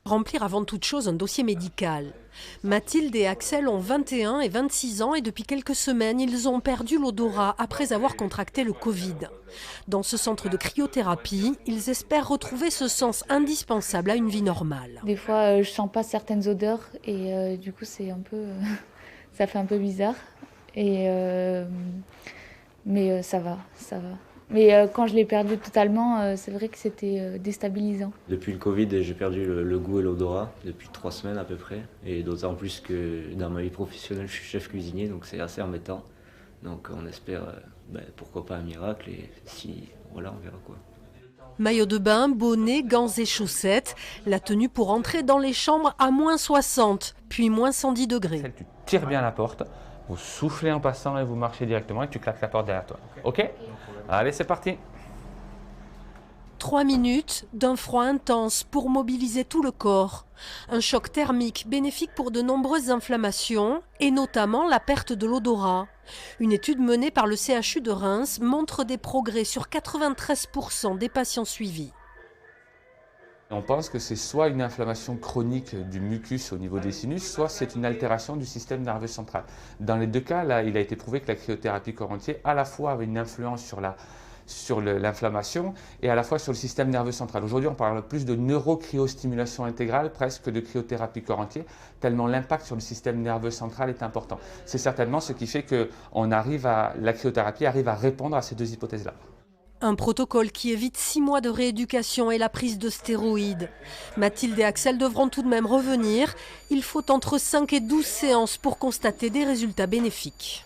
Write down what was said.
Remplir avant toute chose un dossier médical. Mathilde et Axel ont 21 et 26 ans et depuis quelques semaines, ils ont perdu l'odorat après avoir contracté le Covid. Dans ce centre de cryothérapie, ils espèrent retrouver ce sens indispensable à une vie normale. Des fois, je sens pas certaines odeurs et du coup, c'est un peu, ça fait un peu bizarre. Mais ça va, ça va. Mais quand je l'ai perdu totalement, c'est vrai que c'était déstabilisant. Depuis le Covid, j'ai perdu le goût et l'odorat depuis 3 semaines à peu près. Et d'autant plus que dans ma vie professionnelle, je suis chef cuisinier, donc c'est assez embêtant. Donc on espère, pourquoi pas un miracle, et si, voilà, on verra quoi. Maillot de bain, bonnet, gants et chaussettes. La tenue pour entrer dans les chambres à moins 60, puis moins 110 degrés. Tu tires bien la porte, vous soufflez en passant et vous marchez directement et tu claques la porte derrière toi. Ok? Allez, c'est parti. 3 minutes d'un froid intense pour mobiliser tout le corps. Un choc thermique bénéfique pour de nombreuses inflammations et notamment la perte de l'odorat. Une étude menée par le CHU de Reims montre des progrès sur 93% des patients suivis. On pense que c'est soit une inflammation chronique du mucus au niveau des sinus, soit c'est une altération du système nerveux central. Dans les deux cas, là, il a été prouvé que la cryothérapie corps entier, à la fois avait une influence sur l'inflammation et à la fois sur le système nerveux central. Aujourd'hui, on parle plus de neurocryostimulation intégrale, presque que de cryothérapie corps entier, tellement l'impact sur le système nerveux central est important. C'est certainement ce qui fait que la cryothérapie arrive à répondre à ces deux hypothèses-là. Un protocole qui évite 6 mois de rééducation et la prise de stéroïdes. Mathilde et Axel devront tout de même revenir. Il faut entre 5 et 12 séances pour constater des résultats bénéfiques.